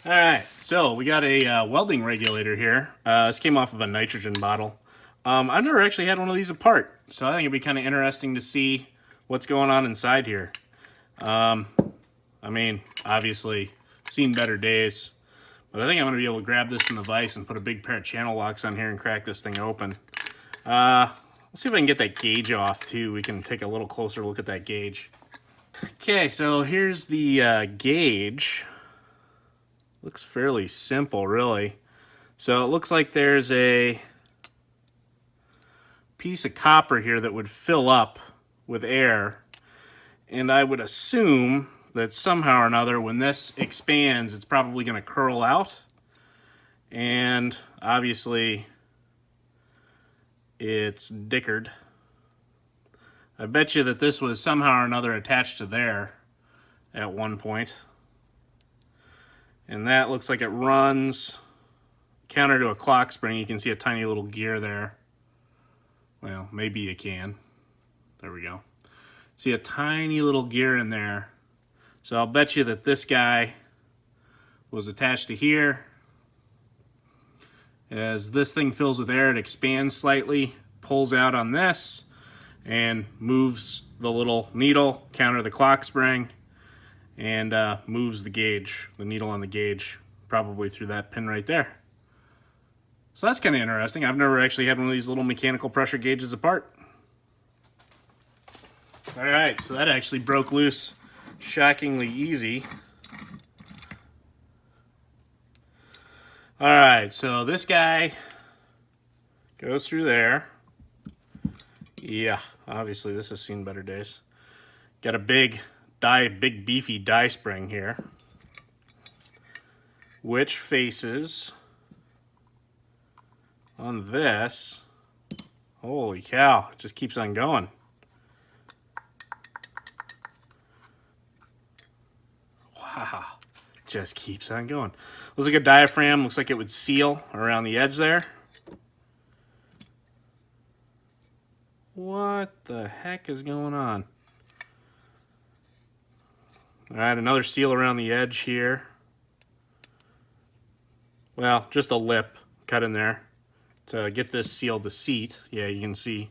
All right, so we got a welding regulator here. This came off of a nitrogen bottle. I've never actually had one of these apart, so I think it'd be kind of interesting to see what's going on inside here. I mean, obviously, seen better days, but I think I'm going to be able to grab this in the vise and put a big pair of channel locks on here and crack this thing open. Let's see if I can get that gauge off, too. We can take a little closer look at that gauge. Okay, so here's the gauge. Looks fairly simple, really. So it looks like there's a piece of copper here that would fill up with air. And I would assume that somehow or another, when this expands, it's probably going to curl out. And obviously, it's dickered. I bet you that this was somehow or another attached to there at one point. And that looks like it runs counter to a clock spring. You can see a tiny little gear there. Well, maybe you can. There we go. See a tiny little gear in there. So I'll bet you that this guy was attached to here. As this thing fills with air, it expands slightly, pulls out on this, and moves the little needle counter the clock spring, and moves the gauge, the needle on the gauge, probably through that pin right there. So that's kind of interesting. I've never actually had one of these little mechanical pressure gauges apart. All right, so that actually broke loose shockingly easy. All right, so this guy goes through there. Yeah, obviously this has seen better days. Got a big beefy die spring here, which faces on this. Holy cow, it just keeps on going. Wow, just keeps on going. Looks like a diaphragm, looks like it would seal around the edge there. What the heck is going on? All right, another seal around the edge here. Well, just a lip cut in there to get this sealed to seat. Yeah, you can see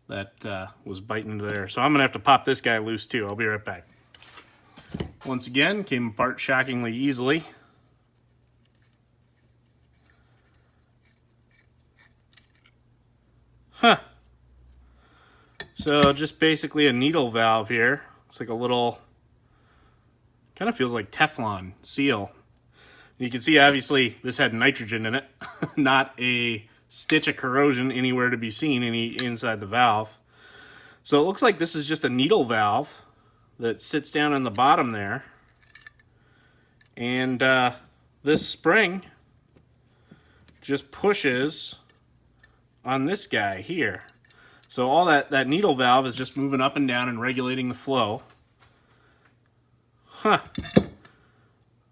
that was biting into there. So I'm gonna have to pop this guy loose too. I'll be right back. Once again, came apart shockingly easily. Huh. So just basically a needle valve here. It's like a little, kind of feels like Teflon seal. You can see obviously this had nitrogen in it, not a stitch of corrosion anywhere to be seen inside the valve. So it looks like this is just a needle valve that sits down in the bottom there. And this spring just pushes on this guy here. So all that needle valve is just moving up and down and regulating the flow. Huh.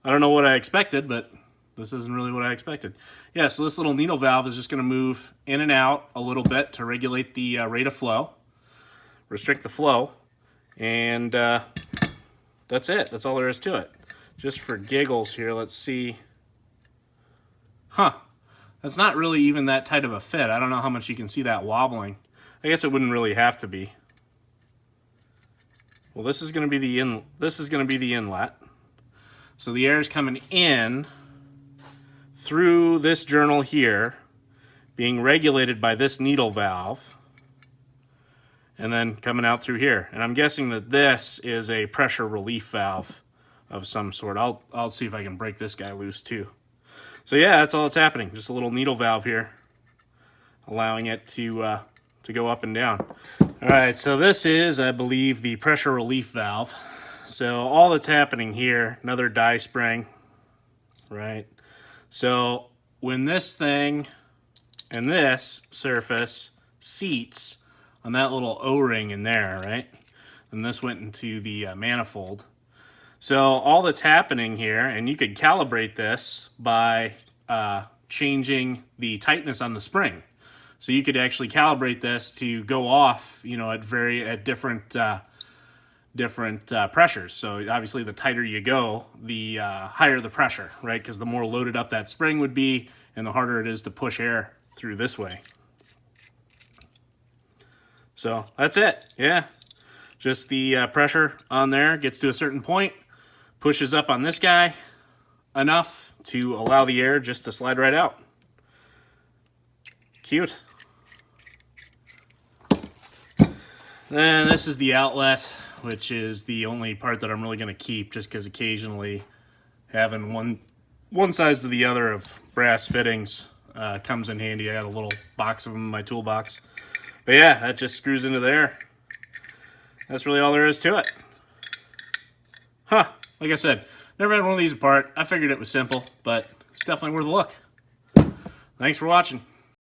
I don't know what I expected, but this isn't really what I expected. Yeah, so this little needle valve is just going to move in and out a little bit to regulate the rate of flow, restrict the flow, and that's it. That's all there is to it. Just for giggles here, let's see. Huh. That's not really even that tight of a fit. I don't know how much you can see that wobbling. I guess it wouldn't really have to be. Well, this is going to be the inlet. So the air is coming in through this journal here, being regulated by this needle valve, and then coming out through here. And I'm guessing that this is a pressure relief valve of some sort. I'll see if I can break this guy loose too. So yeah, that's all that's happening. Just a little needle valve here, allowing it to go up and down. All right, so this is, I believe, the pressure relief valve. So all that's happening here, another die spring, right? So when this thing and this surface seats on that little O-ring in there, right? And this went into the manifold. So all that's happening here, and you could calibrate this by changing the tightness on the spring. So you could actually calibrate this to go off, you know, at different different pressures. So obviously the tighter you go, the higher the pressure, right? Because the more loaded up that spring would be and the harder it is to push air through this way. So that's it, yeah. Just the pressure on there gets to a certain point, pushes up on this guy enough to allow the air just to slide right out. Cute. Then this is the outlet, which is the only part that I'm really going to keep, just because occasionally having one size to the other of brass fittings comes in handy. I got a little box of them in my toolbox. But yeah, that just screws into there. That's really all there is to it. Huh, like I said, never had one of these apart. I figured it was simple, but it's definitely worth a look. Thanks for watching.